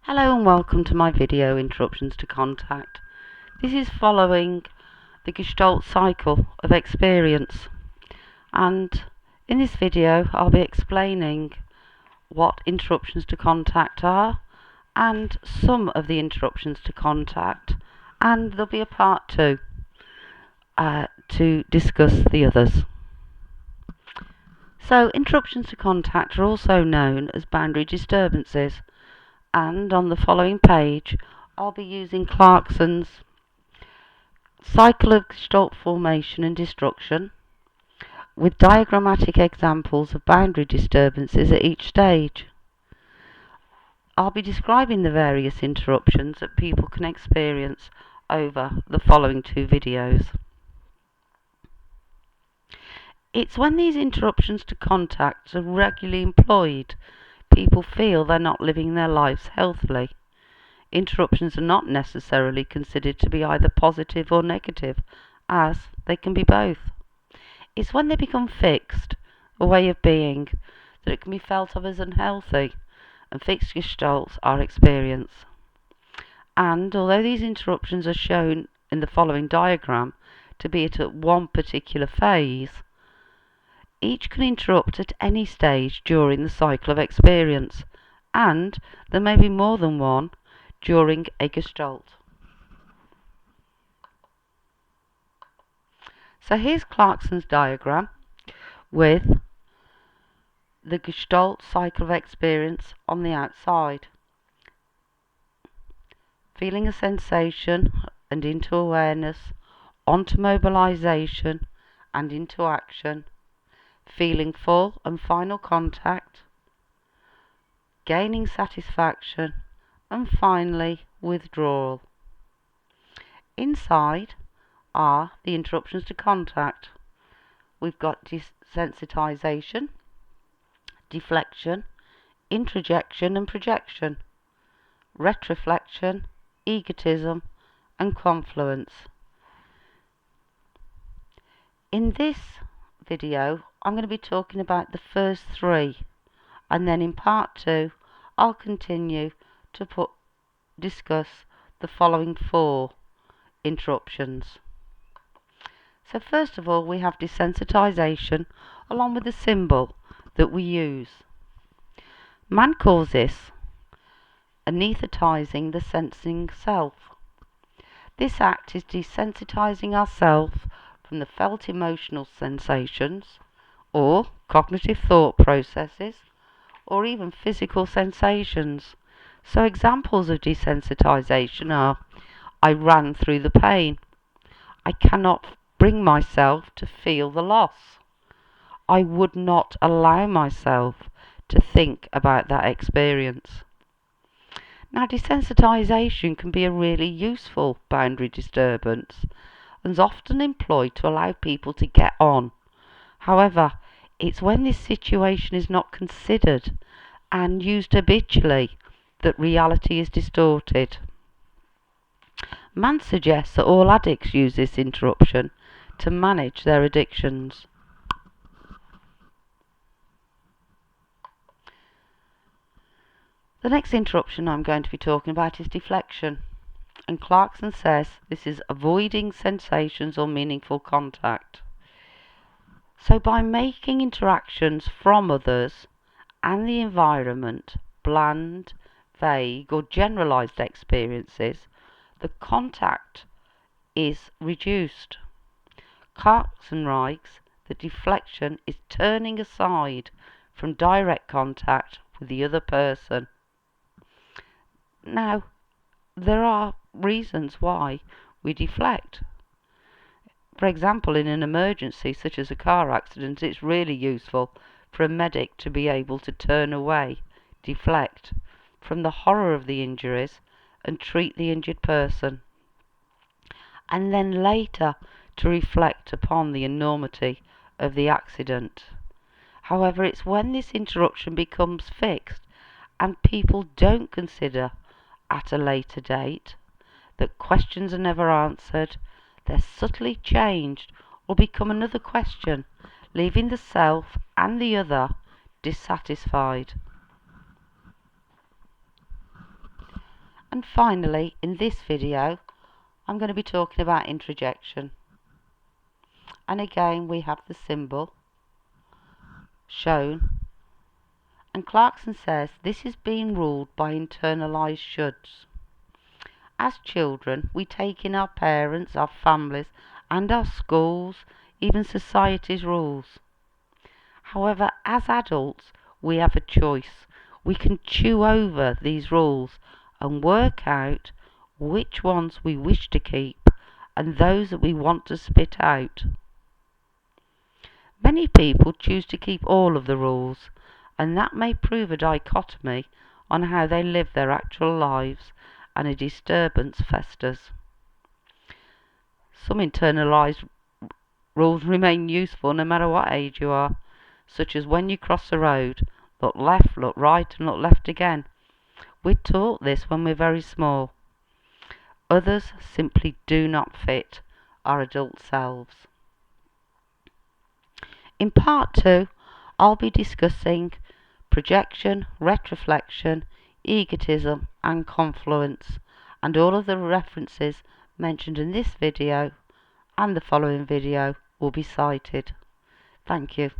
Hello and welcome to my video Interruptions to Contact. This is following the Gestalt Cycle of Experience, and in this video I'll be explaining what interruptions to contact are and some of the interruptions to contact, and there'll be a part 2 to discuss the others. So interruptions to contact are also known as boundary disturbances, and on the following page I'll be using Clarkson's Cycle of Gestalt Formation and Destruction with diagrammatic examples of boundary disturbances at each stage. I'll be describing the various interruptions that people can experience over the following 2 videos. It's when these interruptions to contact are regularly employed, people feel they're not living their lives healthily. Interruptions are not necessarily considered to be either positive or negative, as they can be both. It's when they become fixed, a way of being, that it can be felt of as unhealthy, and fixed gestalts are experienced. And although these interruptions are shown in the following diagram to be at one particular phase, each can interrupt at any stage during the cycle of experience, and there may be more than one during a gestalt. So here's Clarkson's diagram with the Gestalt Cycle of Experience on the outside. Feeling a sensation and into awareness, onto mobilization and into action, feeling full and final contact, gaining satisfaction, and finally withdrawal. Inside are the interruptions to contact. We've got desensitization, deflection, introjection and projection, retroflection, egotism and confluence. In this video I'm going to be talking about the first 3, and then in part 2 I'll continue to discuss the following 4 interruptions. So first of all we have desensitization, along with the symbol that we use. Man calls this anesthetizing the sensing self. This act is desensitizing ourselves from the felt emotional sensations, or cognitive thought processes, or even physical sensations. So examples of desensitization are: I ran through the pain. I cannot bring myself to feel the loss. I would not allow myself to think about that experience. Now, desensitization can be a really useful boundary disturbance and is often employed to allow people to get on. However, it's when this situation is not considered and used habitually that reality is distorted. Mann suggests that all addicts use this interruption to manage their addictions. The next interruption I'm going to be talking about is deflection, and Clarkson says this is avoiding sensations or meaningful contact. So by making interactions from others and the environment bland, vague or generalized experiences, the contact is reduced. Clarkson writes that deflection is turning aside from direct contact with the other person. Now, there are reasons why we deflect. For example, in an emergency such as a car accident, it's really useful for a medic to be able to turn away, deflect from the horror of the injuries and treat the injured person, and then later to reflect upon the enormity of the accident. However, it's when this interruption becomes fixed and people don't consider at a later date that questions are never answered, they're subtly changed or become another question, leaving the self and the other dissatisfied. And finally, in this video, I'm going to be talking about introjection. And again, we have the symbol shown. And Clarkson says this is being ruled by internalized shoulds. As children, we take in our parents, our families, and our schools, even society's rules. However, as adults, we have a choice. We can chew over these rules and work out which ones we wish to keep and those that we want to spit out. Many people choose to keep all of the rules, and that may prove a dichotomy on how they live their actual lives, and a disturbance festers. Some internalized rules remain useful no matter what age you are, such as when you cross the road, look left, look right, and look left again. We're taught this when we're very small. Others simply do not fit our adult selves. In part 2, I'll be discussing projection, retroflection, egotism and confluence, and all of the references mentioned in this video and the following video will be cited. Thank you.